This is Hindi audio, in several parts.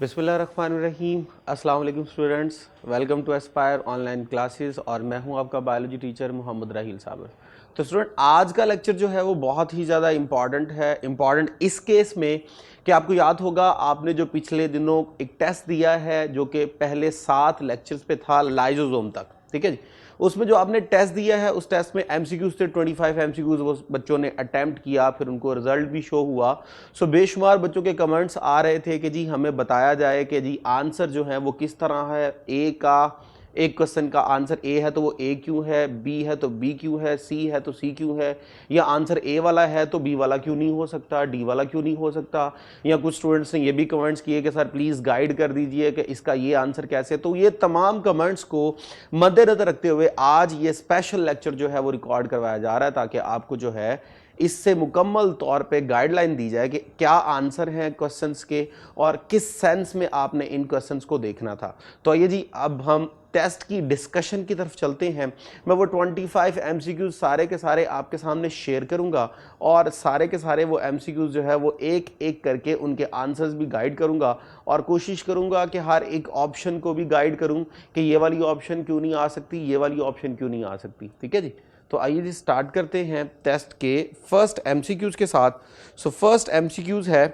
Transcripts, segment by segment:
बिस्मिल्लाहिर्रहमानिर्रहीम। अस्सलाम वालेकुम students, welcome to Aspire online classes और मैं हूं आपका बायोलॉजी टीचर मोहम्मद राहील साबर। तो स्टूडेंट, आज का लेक्चर जो है वो बहुत ही ज़्यादा इम्पॉर्टेंट है। इम्पॉर्टेंट इस केस में कि आपको याद होगा आपने जो पिछले दिनों एक टेस्ट दिया है जो कि पहले 7 लेक्चर्स पे था लाइजोसोम तक, ठीक है जी। उसमें जो आपने टेस्ट दिया है उस टेस्ट में एमसीक्यूज थे 25 एमसीक्यूज वो बच्चों ने अटेम्प्ट किया, फिर उनको रिजल्ट भी शो हुआ। सो बेशुमार बच्चों के कमेंट्स आ रहे थे कि जी हमें बताया जाए कि जी आंसर जो है वो किस तरह है। ए का एक क्वेश्चन का आंसर ए है तो वो ए क्यों है, बी है तो बी क्यों है, सी है तो सी क्यों है, या आंसर ए वाला है तो बी वाला क्यों नहीं हो सकता, डी वाला क्यों नहीं हो सकता। या कुछ स्टूडेंट्स ने ये भी कमेंट्स किए कि सर प्लीज़ गाइड कर दीजिए कि इसका ये आंसर कैसे। तो ये तमाम कमेंट्स को मद्देनजर रखते हुए आज ये स्पेशल लेक्चर जो है वो रिकॉर्ड करवाया जा रहा है ताकि आपको जो है इससे मुकम्मल तौर पे गाइडलाइन दी जाए कि क्या आंसर हैं क्वेश्चंस के और किस सेंस में आपने इन क्वेश्चंस को देखना था। तो आइए जी अब हम टेस्ट की डिस्कशन की तरफ चलते हैं। मैं वो 25 एमसीक्यूज सारे के सारे आपके सामने शेयर करूंगा और सारे के सारे वो एमसीक्यूज जो है वो एक एक करके उनके आंसर्स भी गाइड करूंगा और कोशिश करूंगा कि हर एक ऑप्शन को भी गाइड करूं कि ये वाली ऑप्शन क्यों नहीं आ सकती, ये वाली ऑप्शन क्यों नहीं आ सकती, ठीक है जी। तो आइए जी स्टार्ट करते हैं टेस्ट के फर्स्ट एमसीक्यूज के साथ। सो फर्स्ट एमसीक्यूज है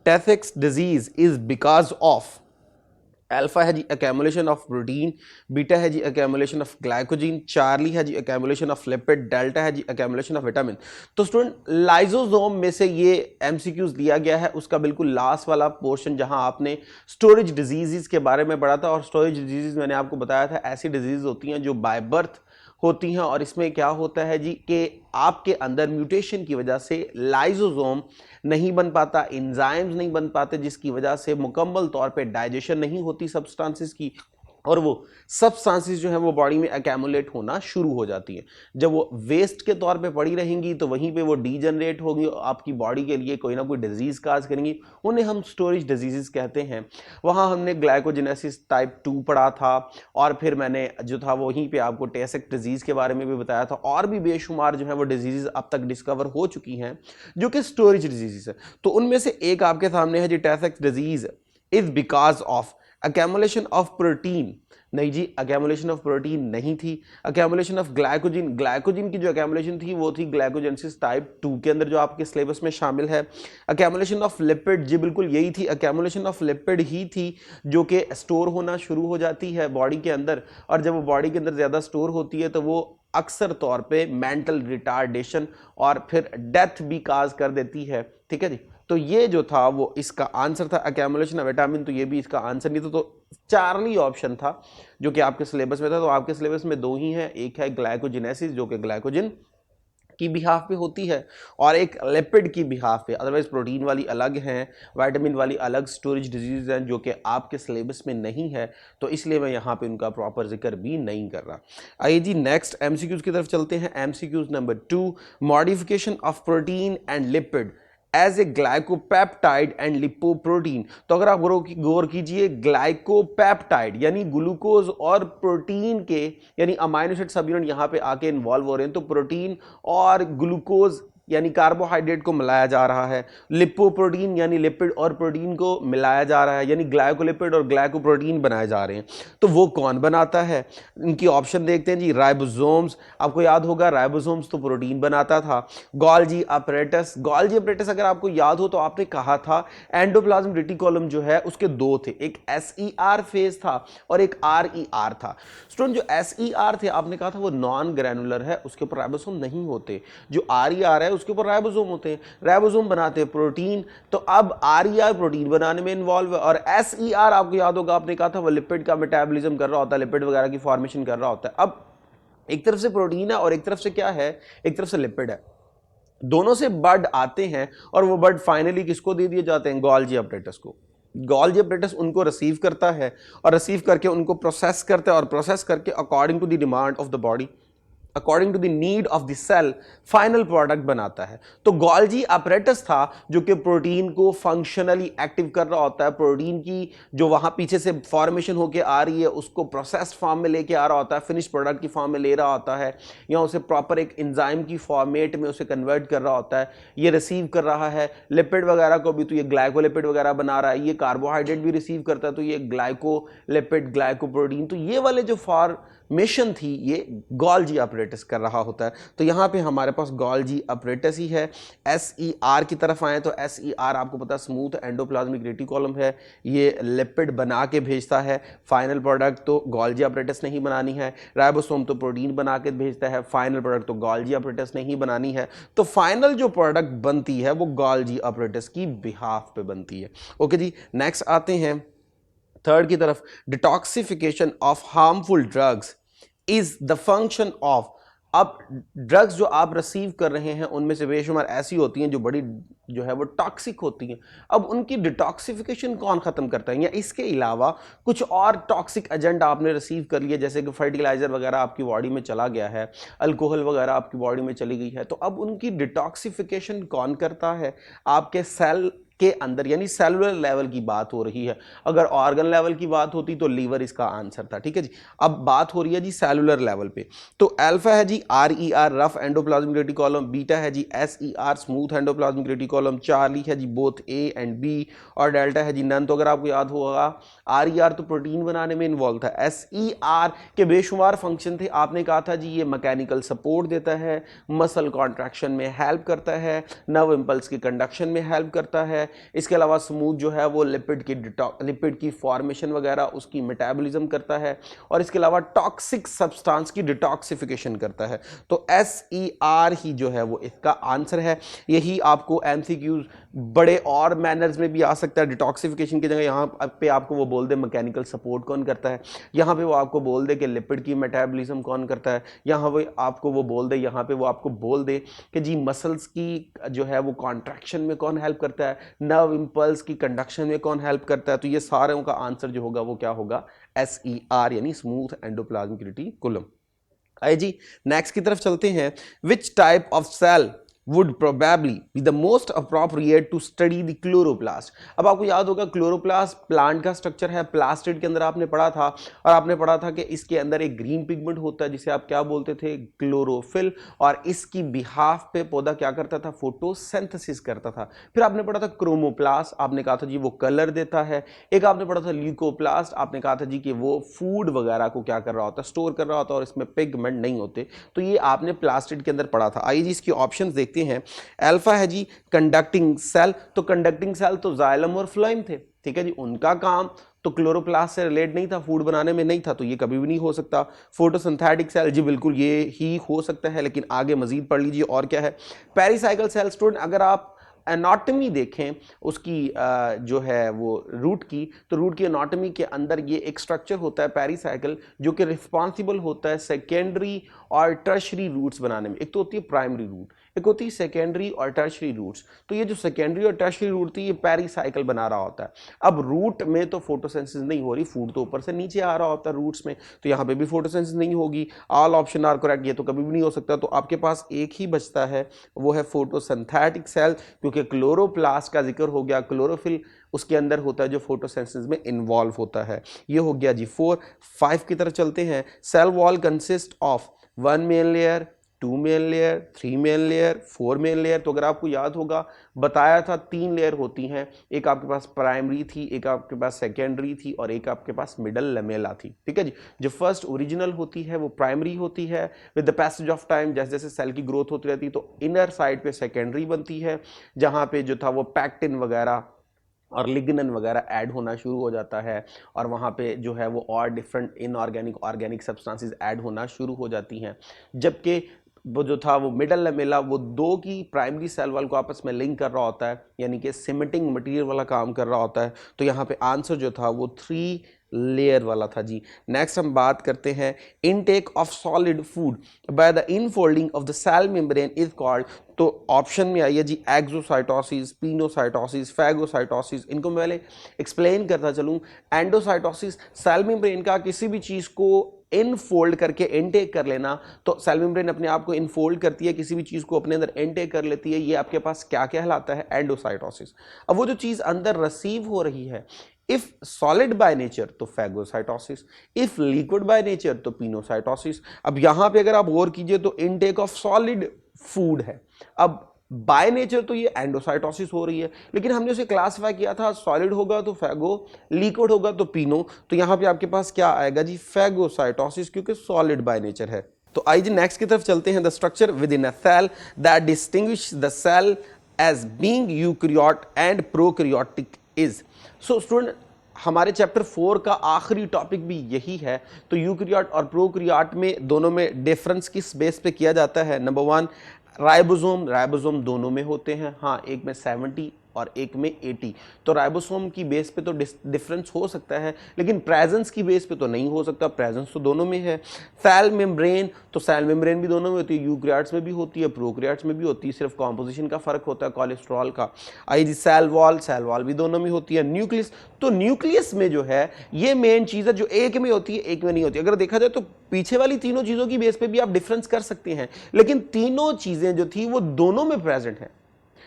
Tay Sachs disease is because of alpha है जी अकेमुलेशन ऑफ प्रोटीन, बीटा है जी अकेमुलेशन ऑफ ग्लाइकोजीन, चार्ली है जी अकेमुलेशन ऑफ लिपिड, डेल्टा है जी अकेमुलेशन ऑफ विटामिन। तो स्टूडेंट लाइजोसोम में से ये एमसीक्यूज दिया गया है उसका बिल्कुल लास्ट वाला पोर्शन जहां आपने स्टोरेज डिजीजेस के बारे में पढ़ा था। और स्टोरेज डिजीजेस मैंने आपको बताया था ऐसी डिजीज होती हैं जो बाय बर्थ होती हैं और इसमें क्या होता है जी कि आपके अंदर म्यूटेशन की वजह से लाइजोसोम नहीं बन पाता, एंजाइम्स नहीं बन पाते, जिसकी वजह से मुकम्मल तौर पे डाइजेशन नहीं होती सब्सटेंसेस की और वो सब्सटेंसेस जो है वो बॉडी में अकेमुलेट होना शुरू हो जाती है। जब वो वेस्ट के तौर पे पड़ी रहेंगी तो वहीं पे वो डीजनरेट होगी और आपकी बॉडी के लिए कोई ना कोई डिजीज काज करेंगी, उन्हें हम स्टोरेज डिजीजेस कहते हैं। वहाँ हमने ग्लाइकोजेनेसिस टाइप 2 पढ़ा था और फिर मैंने जो था वहीं पे आपको टेसेक डिजीज के बारे में भी बताया था और भी बेशुमार जो है वो डिजीज अब तक डिस्कवर हो चुकी हैं जो कि स्टोरेज डिजीज है। तो उनमें से एक आपके सामने है जी Tay Sachs disease is because of accumulation of protein. नहीं जी, अकेमुलेशन ऑफ प्रोटीन नहीं थी, अकेमुलेशन ऑफ ग्लाइकोजिन। ग्लाइकोजिन की जो अकेमुलेशन थी वो थी ग्लाइकोजेनेसिस टाइप 2 के अंदर जो आपके सिलेबस में शामिल है। अकेमुलेशन ऑफ लिपिड, जी बिल्कुल यही थी, अकेमुलेशन ऑफ लिपिड ही थी जो कि स्टोर होना शुरू हो जाती है बॉडी के अंदर और जब वो बॉडी के अंदर ज़्यादा स्टोर होती है तो वो अक्सर तौर पे मेंटल रिटार्डेशन और फिर डेथ भी काज कर देती है, ठीक है जी। तो ये जो था वो इसका आंसर था अकेमुलेशन ऑफ विटामिन, तो ये भी इसका आंसर नहीं था। तो चार्ली ऑप्शन था जो कि आपके सिलेबस में था। तो आपके सिलेबस में दो ही हैं, एक है ग्लाइकोजेनेसिस जो कि ग्लाइकोजन की बिहाफ पे होती है और एक लिपिड की बिहाफ पे। अदरवाइज प्रोटीन वाली अलग हैं, विटामिन वाली अलग स्टोरेज डिजीज हैं जो कि आपके सिलेबस में नहीं है, तो इसलिए मैं यहाँ पे उनका प्रॉपर जिक्र भी नहीं कर रहा। आइए जी नेक्स्ट एमसीक्यूज की तरफ चलते हैं। MCQs number 2, modification of protein and lipid as a glycopeptide and lipoprotein. तो अगर आप गौर कीजिए, ग्लाइकोपेप्टाइड यानी ग्लूकोज और प्रोटीन के यानी अमाइनो एसिड सब यूनिट यहां पे आके इन्वॉल्व हो रहे हैं। तो प्रोटीन और ग्लूकोज यानी कार्बोहाइड्रेट को मिलाया जा रहा है, लिपोप्रोटीन यानी लिपिड और प्रोटीन को मिलाया जा रहा है यानी ग्लाइकोलिपिड और ग्लाइकोप्रोटीन बनाए जा रहे हैं। तो वो कौन बनाता है? इनकी ऑप्शन देखते हैं जी। राइबोसोम्स, आपको याद होगा राइबोसोम्स तो प्रोटीन बनाता था। गॉल्जी अपरेटस, गॉल्जी अपरेटस अगर आपको याद हो तो आपने कहा था एंडोप्लाज्म रेटिकुलम जो है उसके दो थे, एक एसईआर फेज था और एक आरईआर था। स्टूडेंट, जो एसईआर थे आपने कहा था वो नॉन ग्रैनुलर है, उसके ऊपर राइबोसोम नहीं होते। जो आरईआर है उसके ऊपर राइबोसोम होते हैं, राइबोसोम बनाते हैं प्रोटीन। तो अब आरईआर प्रोटीन बनाने में इन्वॉल्व है और एसईआर आपको याद होगा आपने कहा था वो लिपिड का मेटाबॉलिज्म कर रहा होता है, लिपिड वगैरह की फॉर्मेशन कर रहा होता है। अब एक तरफ से प्रोटीन है और एक तरफ से क्या है, एक तरफ से लिपिड है, दोनों से बर्ड आते हैं और वो बर्ड फाइनली किसको दे दिए जाते हैं? गोल्जी अपरेटस को। गोल्जी अपरेटस उनको रिसीव करता है और रिसीव करके उनको प्रोसेस करता है और प्रोसेस करके according to the demand of the body according to the need of the cell final product बनाता है। तो गोल्जी अपरेटस था जो कि प्रोटीन को फंक्शनली एक्टिव कर रहा होता है, प्रोटीन की जो वहां पीछे से फॉर्मेशन होकर आ रही है उसको प्रोसेस्ड फॉर्म में लेके आ रहा होता है, फिनिश प्रोडक्ट की फॉर्म में ले रहा होता है, या उसे प्रॉपर एक एंजाइम की फॉर्मेट में उसे कन्वर्ट कर रहा होता है, ये रिसीव कर रहा है लिपिड वगैरह को भी, तो ये ग्लाइकोलिपिड वगैरह बना रहा है, ये कार्बोहाइड्रेट भी रिसीव करता है तो ये ग्लाइकोलिपिड ग्लाइकोप्रोटीन, तो ये वाले जो फॉर्मेशन थी ये गोल्जी अपरेटस कर रहा होता है। तो यहाँ पे हमारे पास गोल्जी अपरेटस ही है। SER की तरफ आए तो SER आपको पता है स्मूथ एंडोप्लाज्मिक रेटिकुलम है, ये लिपिड बना के भेजता है फाइनल प्रोडक्ट, तो गोल्जी अपरेटस नहीं बनानी है। राइबोसोम तो प्रोटीन बना के भेजता है, फाइनल प्रोडक्ट तो गोल्जी अपरेटस नहीं बनानी है। तो फाइनल जो प्रोडक्ट बनती है वो गोल्जी अपरेटस की बिहाफ पे बनती है। ओके जी, नेक्स्ट आते हैं थर्ड की तरफ। Detoxification of harmful drugs is the function of. अब ड्रग्स जो आप रिसीव कर रहे हैं उनमें से बेशुमार ऐसी होती हैं जो बड़ी जो है वो टॉक्सिक होती हैं। अब उनकी डिटॉक्सिफिकेशन कौन खत्म करता है, या इसके अलावा कुछ और टॉक्सिक एजेंट आपने रिसीव कर लिया, जैसे कि फर्टिलाइजर वगैरह आपकी बॉडी में चला गया है, अल्कोहल वगैरह आपकी बॉडी में चली गई है, तो अब उनकी डिटॉक्सिफिकेशन कौन करता है आपके सेल के अंदर, यानी सेलुलर लेवल की बात हो रही है। अगर ऑर्गन लेवल की बात होती तो लीवर इसका आंसर था, ठीक है जी। अब बात हो रही है जी सेलुलर लेवल पे, तो अल्फा है जी RER rough endoplasmic reticulum, beta है जी SER smooth endoplasmic reticulum, Charlie है जी बोथ A एंड B, और डेल्टा है जी नन। तो अगर आपको याद होगा RER तो प्रोटीन बनाने में इन्वॉल्व था, SER के बेशुमार फंक्शन थे। आपने कहा था जी ये मैकेनिकल सपोर्ट देता है, मसल कॉन्ट्रैक्शन में हेल्प करता है, नर्व इंपल्स की कंडक्शन में हेल्प करता है, इसके अलावा स्मूथ जो है वो लिपिड की फॉर्मेशन वगैरह उसकी मेटाबॉलिज्म करता है, और इसके अलावा टॉक्सिक सब्सटेंस की डिटॉक्सिफिकेशन करता है। तो SER ही जो है वो इसका आंसर है। यही आपको MCQs बड़े और मैनर्स में भी आ सकता है। डिटॉक्सिफिकेशन की जगह यहाँ पे आपको वो बोल दे मैकेनिकल सपोर्ट कौन करता है, यहाँ पे वो आपको बोल दे कि लिपिड की मेटाबॉलिज्म कौन करता है, यहाँ पे आपको वो बोल दे, यहाँ पे वो आपको बोल दे कि जी मसल्स की जो है वो कॉन्ट्रैक्शन में कौन हेल्प करता है, नर्व इंपल्स की कंडक्शन में कौन हेल्प करता है। तो ये सारे का आंसर जो होगा वो क्या होगा, SER यानी स्मूथ एंडोप्लाज्मिक रेटिकुलम। आइए जी नेक्स्ट की तरफ चलते हैं। Which type of cell would probably be the most appropriate to study the chloroplast। अब आपको याद होगा क्लोरोप्लास्ट प्लांट का स्ट्रक्चर है, प्लास्टिड के अंदर आपने पढ़ा था, और आपने पढ़ा था कि इसके अंदर एक ग्रीन पिगमेंट होता है जिसे आप क्या बोलते थे, क्लोरोफिल, और इसकी बिहाफ पे पौधा क्या करता था, फोटोसिंथेसिस करता था। फिर आपने पढ़ा था क्रोमोप्लास्ट, आपने कहा था जी वो कलर देता है। एक आपने पढ़ा था ल्यूकोप्लास्ट, आपने कहा था जी कि वो फूड वगैरह को क्या कर रहा होता है, स्टोर कर रहा होता है, और इसमें पिगमेंट नहीं होते। तो ये आपने प्लास्टिड के अंदर पढ़ा था। आइए जी इसकी ऑप्शन देखते हैं। अल्फा है जी कंडक्टिंग सेल, तो कंडक्टिंग सेल तो जाइलम और फ्लोएम थे, ठीक है जी, उनका काम तो क्लोरोप्लास्ट से रिलेट नहीं था, फूड बनाने में नहीं था, तो ये कभी भी नहीं हो सकता। फोटोसिंथेटिक सेल, जी बिल्कुल ये ही हो सकता है, लेकिन आगे मजीद पढ़ लीजिए और क्या है। पेरिसाइकिल सेल, स्टूडेंट अगर आप एनाटॉमी देखें उसकी जो है वो रूट की, तो रूट की एनाटॉमी के अंदर ये एक स्ट्रक्चर होता है पेरिसाइकिल, जो कि रिस्पॉन्सिबल होता है सेकेंडरी और टर्शरी रूट्स बनाने में। एक तो होती है प्राइमरी रूट, एक होती है सेकेंडरी और टर्शरी रूट्स। तो ये जो सेकेंडरी और टर्शरी रूट थी ये पेरिसाइकिल बना रहा होता है। अब रूट में तो फोटोसिंथेसिस नहीं हो रही, फूड तो ऊपर से नीचे आ रहा होता है रूट्स में, तो यहाँ पे भी फोटोसिंथेसिस नहीं होगी। ऑल ऑप्शन आर करेक्ट, ये तो कभी भी नहीं हो सकता। तो आपके पास एक ही बचता है, वो है फोटोसिंथेटिक सेल, क्योंकि क्लोरोप्लास्ट का जिक्र हो गया, क्लोरोफिल उसके अंदर होता है जो फोटोसिंथेसिस में इन्वॉल्व होता है। ये हो गया जी 4। 5 की तरफ चलते हैं। Cell wall consist of 1 main layer, 2 main layer, 3 main layer, 4 main layer. तो अगर आपको याद होगा बताया था 3 लेयर होती हैं, एक आपके पास प्राइमरी थी, एक आपके पास सेकेंडरी थी, और एक आपके पास मिडल लमेला थी, ठीक है जी। जो फर्स्ट ओरिजिनल होती है वो प्राइमरी होती है। With the passage of time जैसे जैसे सेल की ग्रोथ होती रहती है तो इनर साइड पे सेकेंडरी बनती है, जहां पे जो था वो पैक्टिन वगैरह और लिग्नन वगैरह ऐड होना शुरू हो जाता है, और वहाँ पे जो है वो और different inorganic organic substances add होना शुरू हो जाती हैं। जबकि वो जो था वो मिडल लमेला वो दो की प्राइमरी सेल वॉल को आपस में लिंक कर रहा होता है, यानी कि सिमेंटिंग मटेरियल वाला काम कर रहा होता है। तो यहाँ पे आंसर जो था वो 3 लेयर वाला था जी। नेक्स्ट हम बात करते हैं intake of solid food by the infolding of the cell membrane is called. तो ऑप्शन में आइए जी एक्सोसाइटोसिस, पिनोसाइटोसिस, फैगोसाइटोसिस। इनको मैं पहले एक्सप्लेन करता चलूँ। एंडोसाइटोसिस सेल मेम्ब्रेन का किसी भी चीज़ को इनफोल्ड करके इनटेक कर लेना, तो सेल मेम्ब्रेन अपने आप को इनफोल्ड करती है, किसी भी चीज को अपने अंदर इनटेक कर लेती है, ये आपके पास क्या कहलाता है? एंडोसाइटोसिस। अब वो जो चीज अंदर रिसीव हो रही है, इफ सॉलिड बाय नेचर तो phagocytosis, if liquid by nature तो पिनोसाइटोसिस। अब यहां पे अगर आप गौर कीजिए तो इनटेक ऑफ सॉलिड फूड है, अब बाय नेचर तो ये एंडोसाइटोसिस हो रही है, लेकिन हमने उसे क्लासिफाई किया था सॉलिड होगा तो फैगो, लिक्विड होगा तो पिनो, तो यहां पे आपके पास क्या आएगा जी? फैगोसाइटोसिस, क्योंकि सॉलिड बाय नेचर है। तो आइए नेक्स्ट की तरफ चलते हैं। The structure within a cell that distinguish the cell as being eukaryote and prokaryotic is. So student, हमारे चैप्टर 4 का आखिरी टॉपिक भी यही है। तो यूकैरियोट और प्रोकैरियोट में दोनों में डिफरेंस किस बेस पे किया जाता है? नंबर 1, राइबोसोम दोनों में होते हैं, हाँ, एक में 70 और एक में 80। तो राइबोसोम की बेस पे तो डिफरेंस हो सकता है, लेकिन प्रेजेंस की बेस पे तो नहीं हो सकता, प्रेजेंस तो दोनों में है। सेल मेम्ब्रेन, तो सेल मेम्ब्रेन भी दोनों में होती है, यूकैरियोट्स में भी होती है, प्रोकैरियोट्स में भी होती है, सिर्फ कॉम्पोजिशन का फर्क होता है कोलेस्ट्रॉल का। आई जी सेल वॉल भी दोनों में होती है। न्यूक्लियस, तो न्यूक्लियस में जो है ये मेन चीज है जो एक में होती है एक में नहीं होती। अगर देखा जाए तो पीछे वाली तीनों चीजों की बेस पे भी आप डिफरेंस कर सकते हैं, लेकिन तीनों चीजें जो थी वो दोनों में प्रेजेंट है।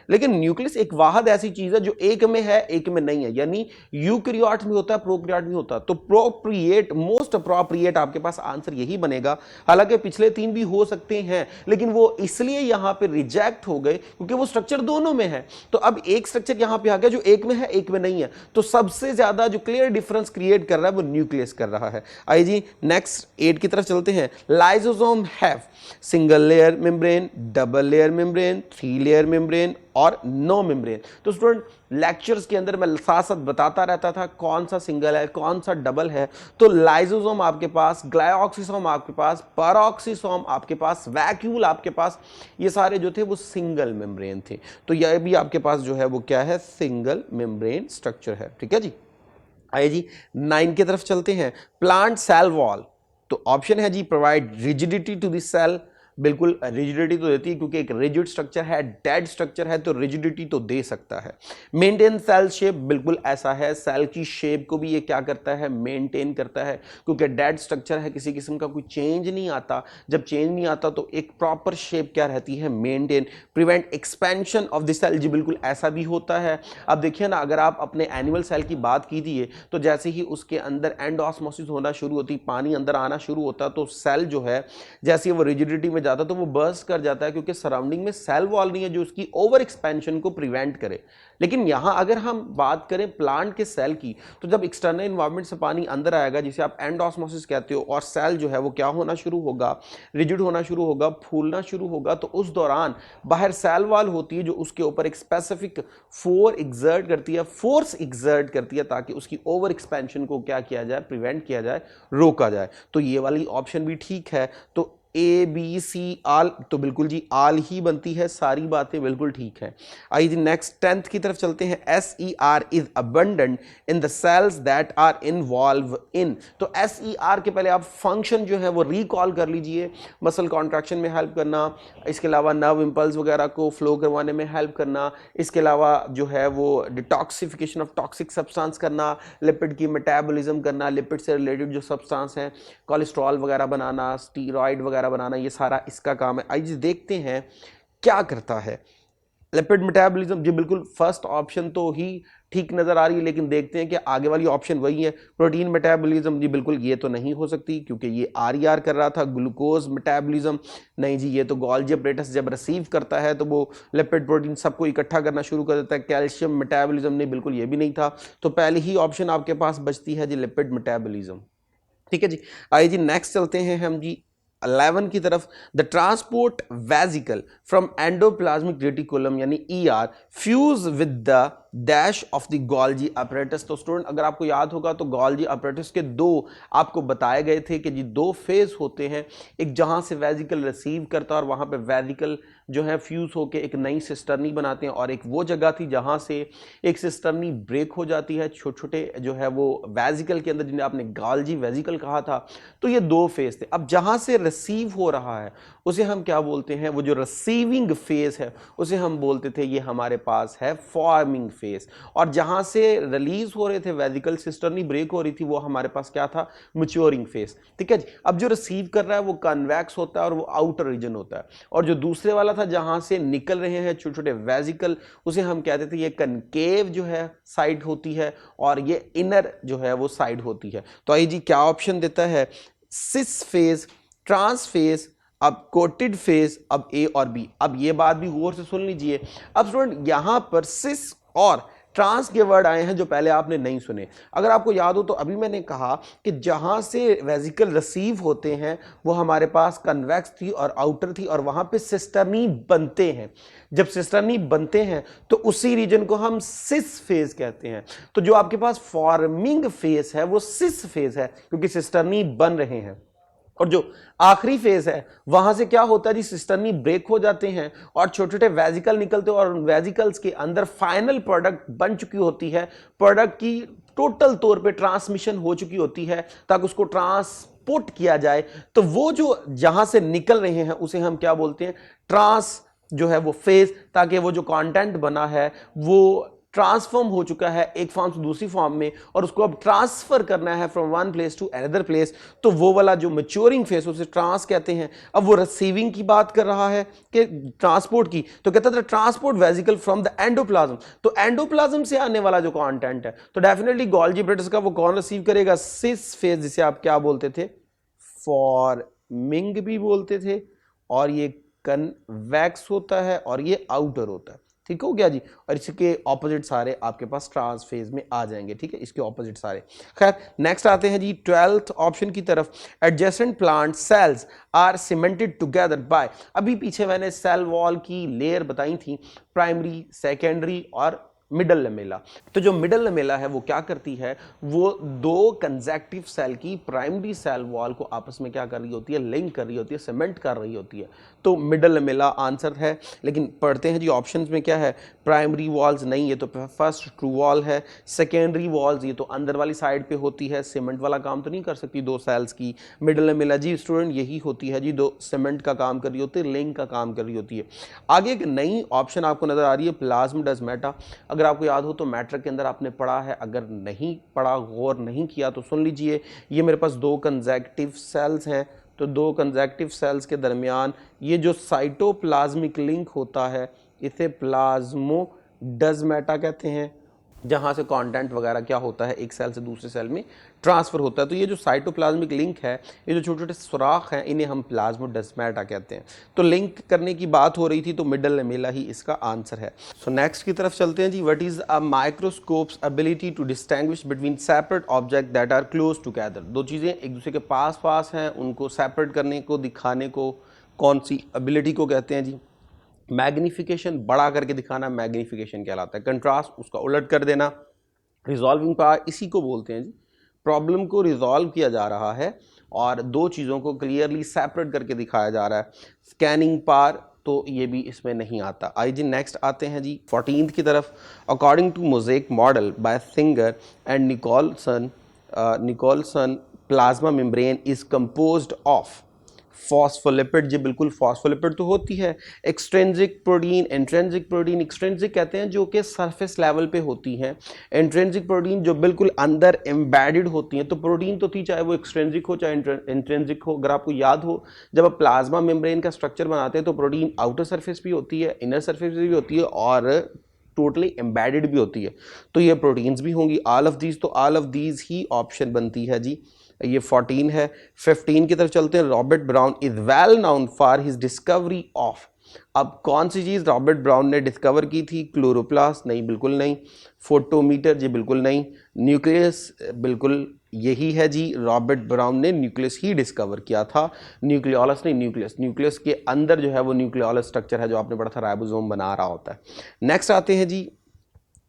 लेकिन न्यूक्लियस एक वाहद ऐसी चीज है जो एक में है एक में नहीं है, यानी यूकैरियोट में होता है प्रोकैरियोट में होता है। तो प्रोप्रिएट, मोस्ट अप्रोप्रिएट आपके पास आंसर यही बनेगा। हालांकि पिछले 3 भी हो सकते हैं, लेकिन वो इसलिए यहां पे रिजेक्ट हो गए क्योंकि वो स्ट्रक्चर दोनों में है। तो अब एक स्ट्रक्चर यहां पे आ गया जो एक में है एक में नहीं है, तो सबसे ज्यादा जो क्लियर डिफरेंस क्रिएट कर रहा है वो न्यूक्लियस कर रहा है। आइए जी नेक्स्ट 8 की तरफ चलते हैं। Lysosome have single layer membrane, double layer membrane, 3 layer membrane और नो मेम्ब्रेन। तो स्टूडेंट, लेक्चर्स के अंदर मैं साथ साथ बताता रहता था कौन सा सिंगल है कौन सा डबल है। तो लाइसोसोम आपके पास, ग्लाइऑक्सिसोम आपके पास, पैरोक्सिसोम आपके पास, वैक्यूल आपके पास, ये सारे जो थे वो सिंगल मेम्ब्रेन थे। तो यह भी आपके पास जो है वो क्या है? सिंगल मेम्ब्रेन स्ट्रक्चर है। ठीक है जी। आइए जी 9 की तरफ चलते हैं। प्लांट सेल वॉल, तो ऑप्शन है जी provide rigidity to the cell, बिल्कुल रिजिडिटी तो देती है क्योंकि एक रिजिड स्ट्रक्चर है, डेड स्ट्रक्चर है, तो रिजिडिटी तो दे सकता है। मेंटेन सेल शेप, बिल्कुल ऐसा है, सेल की शेप को भी ये क्या करता है? मेंटेन करता है, क्योंकि डेड स्ट्रक्चर है, किसी किस्म का कोई चेंज नहीं आता। जब चेंज नहीं आता तो एक प्रॉपर शेप क्या रहती है? Maintain. Prevent expansion of the cell, जी बिल्कुल ऐसा भी होता है। अब देखिए ना, अगर आप अपने एनिमल सेल की बात कीजिए तो जैसे ही उसके अंदर एंडोस्मोसिस होना शुरू होती, पानी अंदर आना शुरू होता, तो सेल जो है जैसे वो रिजिडिटी में जाता तो वो बर्स्ट कर जाता है, क्योंकि सराउंडिंग में सेल वॉल नहीं है जो उसकी ओवर एक्सपेंशन को प्रिवेंट करे। लेकिन यहां अगर हम बात करें प्लांट के सेल की, तो जब एक्सटर्नल एनवायरनमेंट से पानी अंदर आएगा, जिसे आप एंडोस्मोसिस कहते हो, और सेल जो है वो क्या होना शुरू होगा? रिजिड होना शुरू होगा, फूलना शुरू होगा। तो उस दौरान बाहर सेल वॉल होती है जो उसके ऊपर एक स्पेसिफिक फोर्स एग्जर्ट करती है ताकि उसकी ओवर एक्सपेंशन को क्या किया जाए? प्रिवेंट किया जाए, रोका जाए। तो ये वाली ऑप्शन भी ठीक है। तो ए बी सी आल, तो बिल्कुल जी आल ही बनती है, सारी बातें बिल्कुल ठीक है। आइए जी नेक्स्ट 10th की तरफ चलते हैं। SER is abundant in the cells that are involve in. तो SER के पहले आप फंक्शन जो है वो रिकॉल कर लीजिए। मसल कॉन्ट्रैक्शन में हेल्प करना, इसके अलावा नर्व इंपल्स वगैरह को फ्लो करवाने में हेल्प करना, इसके अलावा जो है वो डिटॉक्सिफिकेशन ऑफ टॉक्सिक सब्सटेंस करना, लिपिड की मेटाबॉलिज्म करना, लिपिड से रिलेटेड जो सब्सटेंस हैं, कोलेस्ट्रॉल वगैरह बनाना, स्टीरॉयड वगैरह बनाना, ये सारा इसका काम है। आइए देखते हैं क्या करता है लिपिड मेटाबॉलिज्म। जी बिल्कुल फर्स्ट ऑप्शन तो ही ठीक नजर आ रही है, लेकिन देखते हैं कि आगे वाली ऑप्शन वही है। प्रोटीन मेटाबॉलिज्म, जी बिल्कुल ये तो नहीं हो सकती क्योंकि ये RER कर रहा था। ग्लूकोज मेटाबॉलिज्म, नहीं जी, ये तो गोल्जी अपरेटस जब रिसीव करता है तो वो लिपिड प्रोटीन सबको इकट्ठा करना शुरू कर देता है। कैल्शियम मेटाबॉलिज्म, नहीं बिल्कुल ये भी नहीं था। तो पहली ही ऑप्शन आपके पास बचती है जी लिपिड मेटाबॉलिज्म। ठीक है जी। आइए जी नेक्स्ट चलते हैं हम जी 11 की तरफ। The transport vesicle from endoplasmic reticulum यानी ER fuse with the dash of the Golgi apparatus. तो स्टूडेंट, अगर आपको याद होगा तो गोल्जी अपरेटस के 2 आपको बताए गए थे कि जी 2 फेज होते हैं। एक जहां से वेजिकल रिसीव करता है और वहां पे वेजिकल जो है फ्यूज होकर एक नई सिस्टर्नी बनाते हैं, और एक वो जगह थी जहां से एक सिस्टर्नी ब्रेक हो जाती है छोटे छोटे जो है वो वेजिकल के अंदर, जिन्हें आपने गोल्जी वेजिकल कहा था। तो ये 2 फेज थे। अब जहां से रिसीव हो रहा है उसे हम क्या बोलते हैं? वो जो रिसीविंग फेज है उसे हम बोलते थे ये हमारे पास है फॉर्मिंग फेस, और जहां से रिलीज हो रहे थे वेसिकल, सिस्टर्नी ब्रेक हो रही थी, वो हमारे पास क्या था, मैच्योरिंग फेस। ठीक है जी। अब जो रिसीव कर रहा है वो कन्वेक्स होता है और वो आउटर रीजन होता है, और जो दूसरे वाला था जहां से निकल रहे हैं छोटे छोटे वेसिकल, उसे हम कहते थे ये कनकेव जो है साइड होती है, और ये इनर जो है वो साइड होती है। तो आइए जी, क्या ऑप्शन देता है, सिस फेज, ट्रांस फेज, अब कोटेड फेज, अब ए और बी। अब ये बात भी गौर से सुन लीजिए। अब स्टूडेंट यहां पर सिस और ट्रांस के वर्ड आए हैं जो पहले आपने नहीं सुने। अगर आपको याद हो तो अभी मैंने कहा कि जहां से वेसिकल रिसीव होते हैं वो हमारे पास कन्वेक्स थी और आउटर थी, और वहां पे सिस्टर्नी बनते हैं। जब सिस्टर्नी बनते हैं तो उसी रीजन को हम सिस फेज कहते हैं। तो जो आपके पास फॉर्मिंग फेज है वो सिस फेज है, क्योंकि सिस्टर्नी बन रहे हैं। और जो आखिरी फेज है वहां से क्या होता है जी, सिस्टर्नी ब्रेक हो जाते हैं और छोटे छोटे वेसिकल निकलते हैं, और उन वेसिकल्स के अंदर फाइनल प्रोडक्ट बन चुकी होती है। प्रोडक्ट की टोटल तौर पे ट्रांसमिशन हो चुकी होती है ताकि उसको ट्रांसपोर्ट किया जाए। तो वो जो जहां से निकल रहे हैं उसे हम क्या बोलते हैं, ट्रांस जो है वो फेज, ताकि वो जो कंटेंट बना है वो ट्रांसफॉर्म हो चुका है एक फॉर्म से दूसरी फॉर्म में, और उसको अब ट्रांसफर करना है from one place to another place. तो वो वाला जो मैच्योरिंग फेस उसे ट्रांस कहते हैं। अब वो रिसीविंग की बात कर रहा है कि ट्रांसपोर्ट की, तो कहता था transport vesicle from the endoplasm. तो एंडोप्लाज्म से आने वाला जो कंटेंट है तो डेफिनेटली गोल्गी ब्रेडस का वो कौन रिसीव करेगा, सिस फेस, जिसे आप क्या बोलते थे, फॉर्मिंग भी बोलते थे, और ये कन्वेक्स होता है और ये आउटर होता है। ठीक हो गया जी। और इसके ऑपोजिट सारे आपके पास ट्रांस फेज में आ जाएंगे। ठीक है, इसके ऑपोजिट सारे। खैर नेक्स्ट आते हैं जी 12th ऑप्शन की तरफ। Adjacent plant cells are cemented together by, अभी पीछे मैंने सेल वॉल की लेयर बताई थी, प्राइमरी, सेकेंडरी और मिडल लमेला। तो जो मिडल लमेला है वो क्या करती है, वो दो कंजेक्टिव सेल की प्राइमरी सेल वॉल को आपस में क्या कर रही होती है, लिंक कर रही होती है, सीमेंट कर रही होती है। तो मिडल लमेला आंसर है। लेकिन पढ़ते हैं जी ऑप्शंस में क्या है, प्राइमरी वॉल्स नहीं, ये तो फर्स्ट ट्रू वॉल है। सेकेंडरी वॉल्स ये तो अंदर वाली साइड पे होती है, सीमेंट वाला काम तो नहीं कर सकती दो सेल्स की। मिडल लमेला जी स्टूडेंट यही होती है जी, दो सीमेंट का काम कर रही होती है, लिंक का काम कर रही होती है। आगे एक नई ऑप्शन आपको नजर आ रही है, प्लाज्मोडेस्माटा। अगर आपको याद हो तो मैट्रिक के अंदर आपने पढ़ा है, अगर नहीं पढ़ा, गौर नहीं किया तो सुन लीजिए। ये मेरे पास दो कंजेक्टिव सेल्स हैं, तो दो कंजेक्टिव सेल्स के दरमियान ये जो साइटोप्लाज्मिक लिंक होता है इसे प्लाज्मोडेस्माटा कहते हैं, जहां से कंटेंट वगैरह क्या होता है एक सेल से दूसरे सेल में ट्रांसफर होता है। तो ये जो साइटोप्लाज्मिक लिंक है, ये जो छोटे छोटे सुराख हैं, इन्हें हम प्लाज्मोडेस्माटा कहते हैं। तो लिंक करने की बात हो रही थी, तो मिडल लमेला ही इसका आंसर है। सो नेक्स्ट की तरफ चलते हैं जी। What is a microscope's ability to distinguish between separate object that are close together. दो चीज़ें एक दूसरे के पास पास हैं, उनको सेपरेट करने को, दिखाने को कौन सी एबिलिटी को कहते हैं जी, मैग्निफिकेशन, बड़ा करके दिखाना मैग्निफिकेशन कहलाता है। कंट्रास्ट, उसका उलट कर देना। रिजॉल्विंग पावर इसी को बोलते हैं जी, प्रॉब्लम को रिजॉल्व किया जा रहा है और दो चीज़ों को क्लियरली सेपरेट करके दिखाया जा रहा है। स्कैनिंग पावर तो ये भी इसमें नहीं आता। आइए जी नेक्स्ट आते हैं जी 14th की तरफ। According to mosaic model by Singer and Nicolson plasma membrane is composed of phospholipid. जी बिल्कुल, फॉस्फोलिपिड तो होती है, extrinsic protein, intrinsic protein. Extrinsic कहते हैं जो कि सरफेस लेवल पे होती हैं, इंट्रिंसिक प्रोटीन जो बिल्कुल अंदर एम्बेडेड होती हैं। तो प्रोटीन तो थी, चाहे वो एक्सट्रिंसिक हो चाहे इंट्रिंसिक हो। अगर आपको याद हो, जब आप प्लाज्मा मेम्ब्रेन का स्ट्रक्चर बनाते हैं तो प्रोटीन आउटर सरफेस भी होती है, इनर सरफेस भी होती है और टोटली एम्बेडेड भी होती है। तो ये प्रोटीन्स भी होंगी, ऑल ऑफ दीज। तो all of these he option बनती है जी, ये 14 है। 15 की तरफ चलते हैं। Robert brown is well known for his discovery of. अब कौन सी चीज़ रॉबर्ट ब्राउन ने डिस्कवर की थी, क्लोरोप्लास्ट नहीं, बिल्कुल नहीं। फोटोमीटर जी बिल्कुल नहीं। न्यूक्लियस बिल्कुल यही है जी, रॉबर्ट ब्राउन ने न्यूक्लियस ही डिस्कवर किया था, न्यूक्लियोलस नहीं, न्यूक्लियस। न्यूक्लियस के अंदर जो है वो न्यूक्लियोलस स्ट्रक्चर है जो आपने पढ़ा था, राइबोसोम बना रहा होता है। नेक्स्ट आते हैं जी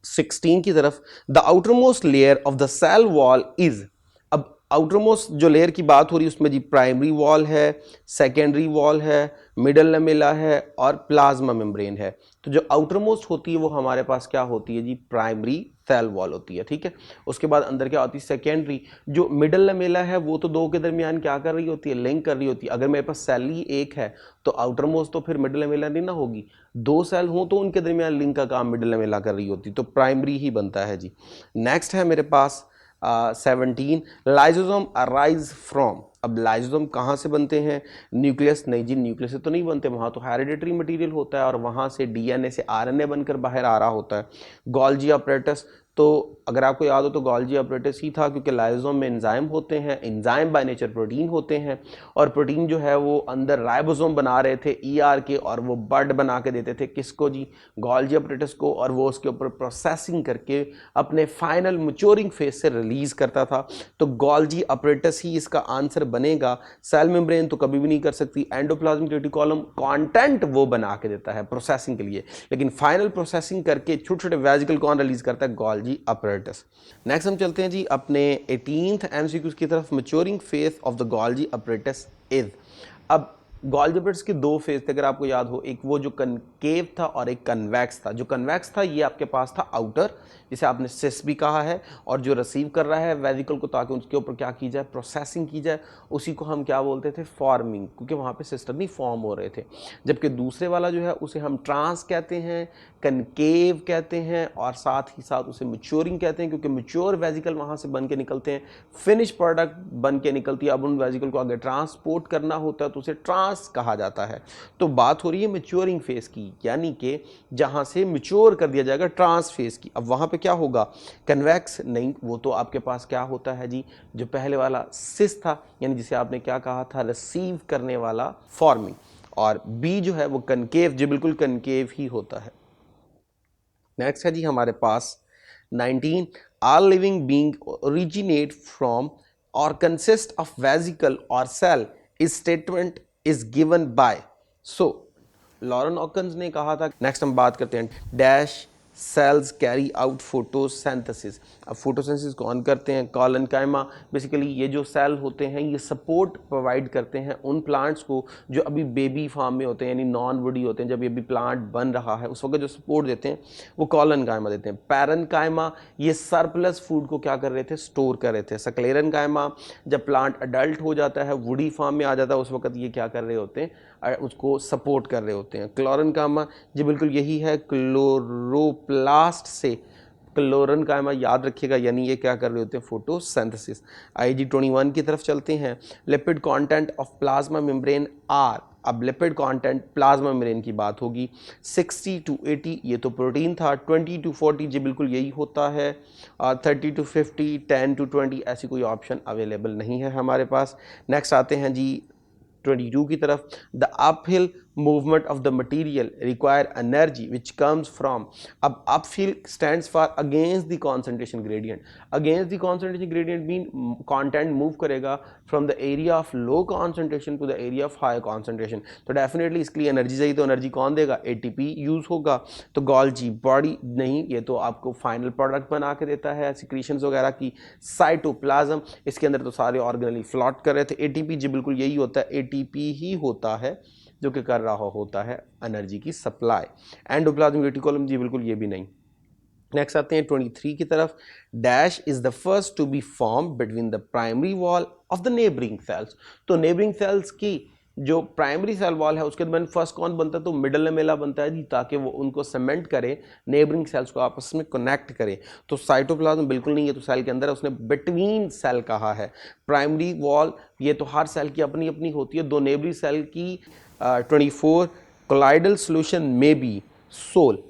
16 की तरफ। The outermost layer of the cell wall is. अब आउटर मोस्ट जो लेयर की बात हो रही है उसमें जी प्राइमरी वॉल है, सेकेंडरी वॉल है, मिडल लमेला है और प्लाज्मा मेम्ब्रेन है। तो जो आउटर मोस्ट होती है वो हमारे पास क्या होती है जी, प्राइमरी सेल वॉल होती है, ठीक है। उसके बाद अंदर क्या होती है, सेकेंडरी। जो मिडल लमेला है वो तो दो के दरमियान क्या कर रही होती है, लिंक कर रही होती है। अगर मेरे पास सेल ही एक है तो आउटर मोस्ट तो फिर मिडल लमेला नहीं ना होगी, दो सेल हो तो उनके दरमियान लिंक का काम मिडल लमेला कर रही होती, तो प्राइमरी ही बनता है जी। नेक्स्ट है मेरे पास 17, लाइजोसोम अराइज फ्रॉम। अब लाइजोसोम कहाँ से बनते हैं, न्यूक्लियस नहीं जी, न्यूक्लियस से तो नहीं बनते, वहाँ तो हेरिडिटरी मटेरियल होता है और वहाँ से डीएनए से आरएनए बनकर बाहर आ रहा होता है। गोल्जी अपरेटस, तो अगर आपको याद हो तो गोल्जी अपरेटस ही था, क्योंकि लाइजोसोम में एंजाइम होते हैं, एंजाइम बाय नेचर प्रोटीन होते हैं, और प्रोटीन जो है वो अंदर राइबोसोम बना रहे थे ईआर के, और वो बर्ड बना के देते थे किसको जी, गोल्जी अपरेटस को, और वो उसके ऊपर प्रोसेसिंग करके अपने फाइनल मैच्योरिंग फेज से रिलीज करता था। तो गोल्जी अपरेटस ही इसका आंसर बनेगा। सेल मेम्ब्रेन तो कभी भी नहीं कर सकती, एंडोप्लाज्मिक रेटिकुलम कंटेंट वो बना के देता है प्रोसेसिंग के लिए, लेकिन फाइनल प्रोसेसिंग करके छोटे छोटे वेजिकल कौन रिलीज करता है, गोल्जी अपरेटस। नेक्स्ट हम चलते हैं जी अपने 18th एमसीक्यूज की तरफ। Maturing phase of the Golgi apparatus is. अब गोल्जी अपरेटस के दो फेज थे अगर आपको याद हो, एक वो जो कनकेव था और एक कन्वैक्स था। जो कन्वैक्स था ये आपके पास था आउटर, जिसे आपने सिस भी कहा है, और जो रिसीव कर रहा है वेजिकल को ताकि उसके ऊपर क्या की जाए, प्रोसेसिंग की जाए, उसी को हम क्या बोलते थे, फॉर्मिंग, क्योंकि वहाँ पे सिस्टर नहीं फॉर्म हो रहे थे। जबकि दूसरे वाला जो है उसे हम ट्रांस कहते हैं, कनकेव कहते हैं, और साथ ही साथ उसे मैच्योरिंग कहते हैं, क्योंकि मैच्योर वेजिकल वहाँ से बन के निकलते हैं, फिनिश प्रोडक्ट बन के निकलती है। अब उन वेजिकल को आगे ट्रांसपोर्ट करना होता है तो उसे ट्रांस कहा जाता है। तो बात हो रही है मैच्योरिंग फेज की, यानी कि जहाँ से मैच्योर कर दिया जाएगा ट्रांस फेज की। अब वहाँ पे क्या होगा, कन्वेक्स नहीं, वो तो आपके पास क्या होता है जी, जो पहले वाला सिस था, यानी जिसे आपने क्या कहा था, रिसीव करने वाला, फॉर्मिंग। और बी जो है वो कनकेव, जो बिल्कुल कनकेव ही होता है। नेक्स्ट है जी हमारे पास 19, all living being originate from or consist of vesicle or cell, इस statement is given by. So Lorenz Okens ने कहा था। नेक्स्ट हम बात करते हैं dash cells carry out photosynthesis. अब फोटोसिंथेसिस कौन करते हैं, कॉलनकाइमा। बेसिकली ये जो सेल होते हैं ये सपोर्ट प्रोवाइड करते हैं उन प्लांट्स को जो अभी बेबी फार्म में होते हैं, यानी नॉन वुडी होते हैं। जब ये भी प्लांट बन रहा है उस वक्त जो सपोर्ट देते हैं वो कॉलनकाइमा देते हैं। पैरनकाइमा ये सरप्लस फूड को क्या कर रहे थे, स्टोर कर रहे थे। सक्लेरनकाइमा जब प्लांट अडल्ट हो जाता है, वुडी फार्म में आ जाता है, उस वक्त ये क्या कर रहे होते हैं, उसको सपोर्ट कर रहे होते हैं। क्लोरनकाइमा जी बिल्कुल यही है, क्लोरोप्लास्ट से क्लोरनकाइमा याद रखिएगा, यानी ये क्या कर रहे होते हैं, फोटोसिंथेसिस। IG 21 की तरफ चलते हैं। Lipid content of plasma membrane are. अब लिपिड कंटेंट प्लाज्मा मेम्ब्रेन की बात होगी, 60 to 80 ये तो प्रोटीन था, 20 to 40 जी बिल्कुल यही होता है, 30 to 50, 10 to 20 ऐसी कोई ऑप्शन अवेलेबल नहीं है हमारे पास। नेक्स्ट आते हैं जी 22 की तरफ। The uphill movement of the material require energy which comes from. अब uphill stands for against the concentration gradient. Against the concentration gradient mean content move करेगा from the area of low concentration to the area of high concentration. तो डेफिनेटली इसके लिए एनर्जी चाहिए, तो एनर्जी कौन देगा, ATP यूज होगा। तो गोल्जी बॉडी नहीं, ये तो आपको फाइनल प्रोडक्ट बना के देता है सिक्रीशंस वगैरह की। साइटोप्लाज्म, इसके अंदर तो सारे ऑर्गेनली फ्लॉट कर रहे थे। ATP जी बिल्कुल यही होता है, ATP ही होता है जो कि कर रहा होता है एनर्जी की सप्लाई। एंडोप्लाज्मिक रेटिकुलम जी बिल्कुल ये भी नहीं। नेक्स्ट आते हैं 23 की तरफ। Dash is the first to be form between the primary wall of the neighbouring cells. तो नेबरिंग सेल्स की जो प्राइमरी सेल वॉल है उसके बाद फर्स्ट कौन बनता है, तो मिडल लमेला बनता है जी, ताकि वो उनको सीमेंट करे, नेबरिंग सेल्स को आपस में कनेक्ट करे। तो साइटोप्लाज्म बिल्कुल नहीं है, तो सेल के अंदर है, उसने बिटवीन सेल कहा है। प्राइमरी वॉल ये तो हर सेल की अपनी अपनी होती है, दो नेबरिंग सेल की 24 कोलाइडल सोल्यूशन में बी सोल।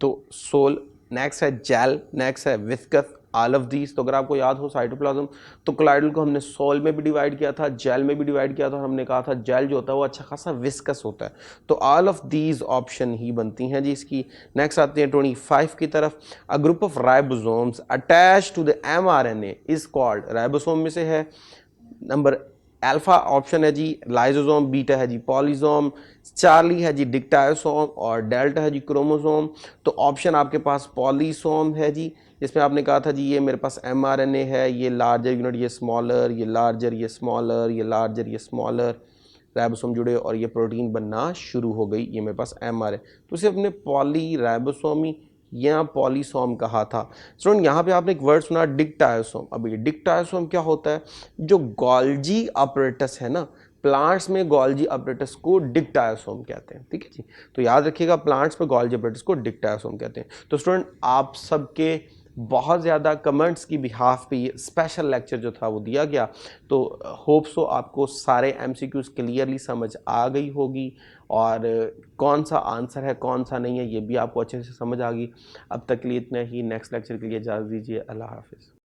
तो सोल। नेक्स्ट है जेल, नेक्स्ट है विस्कस, ऑल ऑफ दीज। तो अगर आपको याद हो साइटोप्लाज्म तो कोलाइडल को हमने सोल में भी डिवाइड किया था, जेल में भी डिवाइड किया था, और हमने कहा था जेल जो होता है वो अच्छा खासा विस्कस होता है। तो ऑल ऑफ दीज ऑप्शन ही बनती हैं जी इसकी। नेक्स्ट आते हैं 25 की तरफ। A group of ribosomes attach to the mRNA is called. Ribosome में से है नंबर अल्फा ऑप्शन है जी लाइसोसोम, बीटा है जी पॉलीसोम, चार्ली है जी डिक्टायोसोम, और डेल्टा है जी क्रोमोसोम। तो ऑप्शन आपके पास पॉलीसोम है जी, जिसमें आपने कहा था जी ये मेरे पास mRNA है, ये लार्जर यूनिट, ये स्मॉलर, ये लार्जर, ये स्मॉलर, ये लार्जर, ये स्मॉलर, राइबोसोम जुड़े और ये प्रोटीन बनना शुरू हो गई, ये मेरे पास mRNA। तो इसे अपने पॉली राइबोसोमी या पॉलीसोम कहा था। स्टूडेंट यहाँ पे आपने एक वर्ड सुना डिक्टायोसोम। अब ये डिक्टायोसोम क्या होता है? जो गोल्जी अपरेटस है ना, प्लांट्स में गोल्जी अपरेटस को डिक्टायोसोम कहते हैं। ठीक है जी, तो याद रखिएगा प्लांट्स में गोल्जी अपरेटस को डिक्टायोसोम कहते हैं। तो स्टूडेंट आप सबके बहुत ज़्यादा कमेंट्स की बिहाफ पे ये स्पेशल लेक्चर जो था वो दिया गया, तो होप सो आपको सारे एमसीक्यूज़ क्लियरली समझ आ गई होगी और कौन सा आंसर है कौन सा नहीं है ये भी आपको अच्छे से समझ आ गई। अब तक के लिए इतना ही, नेक्स्ट लेक्चर के लिए इजाज़त दीजिए। अल्लाह हाफिज़।